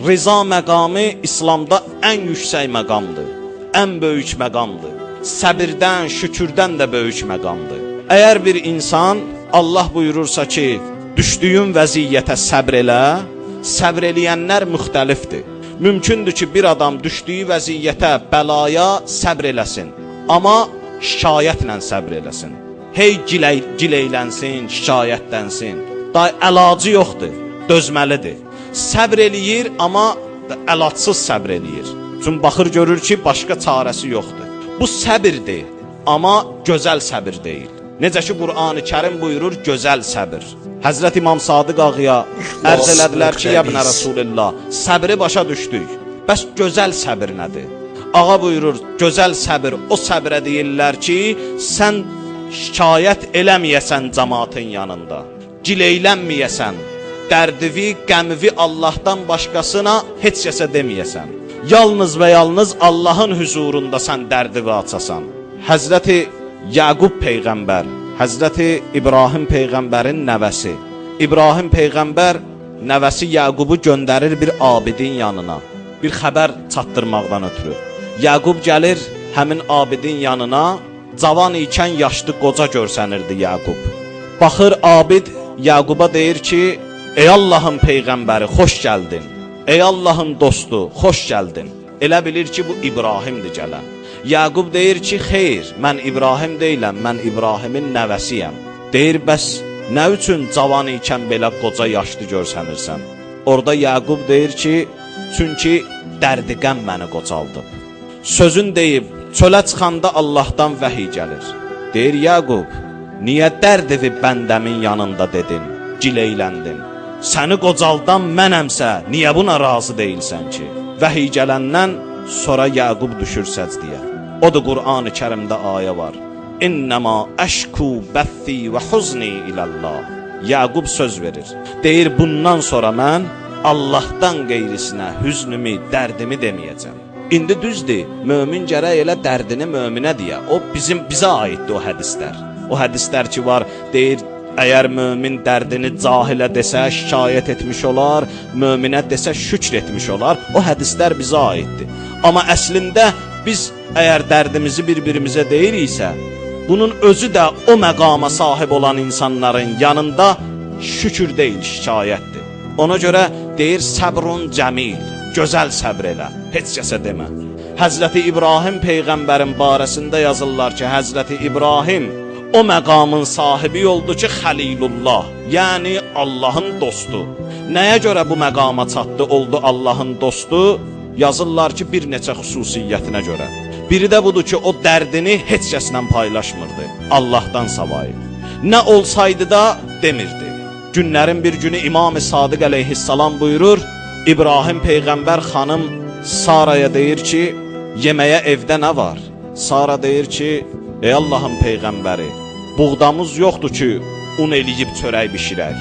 Rıza məqamı İslamda ən yüksək məqamdır, ən böyük məqamdır. Səbirdən, şükürdən də böyük məqamdır. Əgər bir insan Allah buyurursa ki, düşdüyün vəziyyətə səbr elə, səbr eləyənlər müxtəlifdir. Mümkündür ki, bir adam düşdüyü vəziyyətə, bəlaya səbr eləsin, amma şikayətlə səbr eləsin. Hey gileylənsin, şikayətlənsin. Day əlacı yoxdur, dözməlidir. Səbr eləyir, amma əlacsız səbr eləyir. Çünki baxır görür ki, başqa çarəsi yoxdur. Bu səbirdir, amma gözəl səbir deyil. Necə ki, Qur'an-ı Kərim buyurur, gözəl səbir. Həzrət İmam Sadiq ağaya ərz elədilər ki, yəbnə Rasulillah, səbri başa düşdük. Bəs gözəl səbir nədir? Ağa buyurur, gözəl səbir o səbrə deyirlər ki, sən şikayət eləməyəsən cəmaatın yanında, gileylənməyəsən, dərdivi, qəmivi Allahdan başqasına heç kəsə deməyəsən. Yalnız və yalnız Allahın huzurunda sən dərdivi açasan. Həzrəti Yaqub Peyğəmbər, Həzrəti İbrahim Peyğəmbərin nəvəsi. İbrahim Peyğəmbər nəvəsi Yaqubu göndərir bir abidin yanına, bir xəbər çatdırmaqdan ötürü. Yaqub gəlir həmin abidin yanına, cavan ikən yaşlı qoca görsənirdi Yaqub. Baxır abid Yaquba deyir ki, ey Allahın Peyğəmbəri, xoş gəldin. Ey Allahın dostu, xoş gəldin. Elə bilir ki, bu İbrahimdir gələn. Yaqub deyir ki, xeyr, mən İbrahim deyiləm, mən İbrahimin nəvəsiyəm. Deyir, bəs nə üçün cavan ikən belə qoca yaşlı görsənirsən? Orada Yaqub deyir ki, çünki dərdiqəm məni qocaldıb. Sözün deyib, çölə çıxanda Allahdan vəhiy gəlir. Deyir, Yaqub, niyə dərdivi bəndəmin yanında dedin, gileyləndin? Səni qocaldan mənəmsə, niyə buna razı deyilsən ki? Vəhiy gələndən sonra Yaqub düşür səcdiyə. O da Qur'an-ı Kərimdə ayə var. İnnəmə əşku bəthi və huzni iləllah. Yaqub söz verir. Deyir, bundan sonra mən Allahdan qeyrisinə hüznümü, dərdimi deməyəcəm. İndi düzdür, mömin gərək elə dərdini möminə deyə. O bizə aiddir o hədislər. O hədislər ki var, deyir, əgər mömin dərdini cahilə desə, şikayət etmiş olar, möminə desə, şükr etmiş olar. O hədislər bizə aiddir. Amma əslində biz əgər dərdimizi bir-birimizə deyiriksə, bunun özü də o məqama sahib olan insanların yanında şükür deyil, şikayətdir. Ona görə deyir, səbrun cəmil, gözəl səbr elə, heç kəsə demə. Həzrəti İbrahim Peyğəmbərin barəsində yazırlar ki, Həzrəti İbrahim o məqamın sahibi oldu ki, Xəlilullah, yəni Allahın dostu. Nəyə görə bu məqama çatdı, oldu Allahın dostu? Yazırlar ki, bir neçə xüsusiyyətinə görə. Biri də budur ki, o dərdini heç kəslə paylaşmırdı, Allahdan savayı. Nə olsaydı da demirdi. Günlərin bir günü İmam-ı Sadiq əleyhissalam buyurur, İbrahim Peyğəmbər xanım Saraya deyir ki, yeməyə evdə nə var? Sara deyir ki, ey Allahın Peyğəmbəri, buğdamız yoxdur ki, un eləyib çörək bişirək.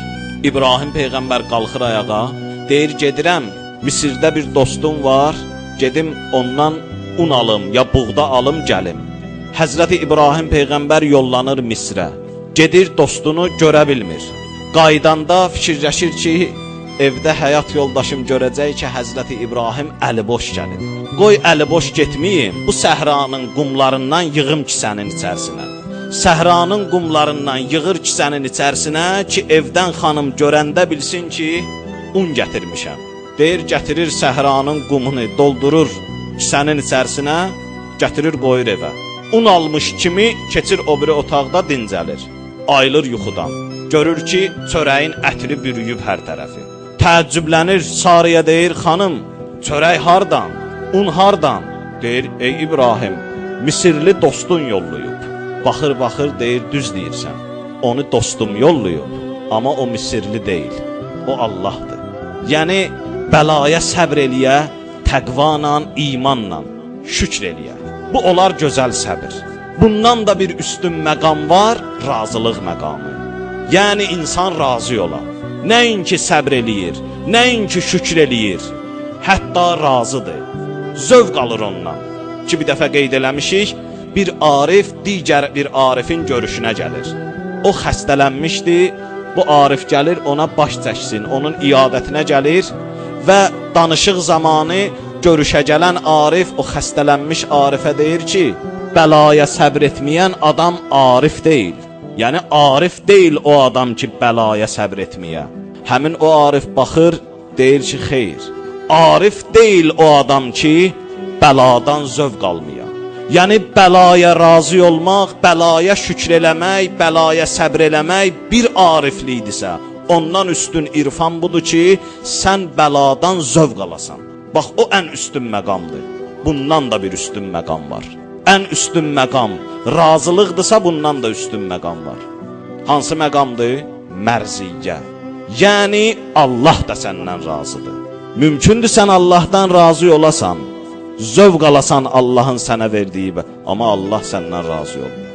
İbrahim Peyğəmbər qalxır ayağa, deyir, gedirəm, Misirdə bir dostum var, gedim ondan un alım, ya buğda alım, gəlim. Həzrəti İbrahim Peyğəmbər yollanır Misrə, gedir dostunu görə bilmir. Qaydanda fikirləşir ki, evdə həyat yoldaşım görəcək ki, Həzrəti İbrahim əliboş gəlir. Qoy əliboş getməyim, bu səhranın qumlarından yığım kisənin içərisinə. Səhranın qumlarından yığır kisənin içərisinə ki, evdən xanım görəndə bilsin ki, un gətirmişəm. Deyir, gətirir səhranın qumunu, doldurur kisənin içərisinə, gətirir qoyur evə. Un almış kimi keçir o biri otaqda dincəlir. Ayılır yuxudan. Görür ki, çörəyin ətri bürüyüb hər tərəfi. Təəccüblənir, Sarıya deyir, xanım, çörək hardan, un hardan? Deyir, ey İbrahim, Misirli dostun yolluyub. Baxır, deyir, düz deyirsən. Onu dostum yolluyub, amma o Misirli deyil, o Allahdır. Yəni, bəlaya səbr eləyə, təqvanla, imanla, şükr eləyə. Bu olar gözəl səbir. Bundan da bir üstün məqam var, razılıq məqamı. Yəni, insan razı ola. Nəinki səbr eləyir, nəinki şükr eləyir, hətta razıdır, zövq alır ondan. Ki, bir dəfə qeyd eləmişik, bir arif digər bir arifin görüşünə gəlir. O xəstələnmişdi, bu arif gəlir ona baş çəksin, onun iyadətinə gəlir və danışıq zamanı görüşə gələn arif o xəstələnmiş arifə deyir ki, bəlaya səbr etməyən adam arif deyil. Yəni arif deyil o adam ki, bəlaya səbr etməyə. Həmin o arif baxır, deyir ki, xeyr. Arif deyil o adam ki, bəladan zövq almaya. Yəni bəlaya razı olmaq, bəlaya şükr eləmək, bəlaya səbr eləmək bir ariflikdirsə, ondan üstün irfan budur ki, sən bəladan zövq alasan. Bax, o ən üstün məqamdır. Bundan da bir üstün məqam var. Ən üstün məqam razılıqdırsa, bundan da üstün məqam var. Hansı məqamdır? Mərziyyə. Yəni Allah da səndən razıdır. Mümkündür sən Allahdan razı olasan, zövq alasan Allahın sənə verdiyi, amma Allah səndən razı olmur.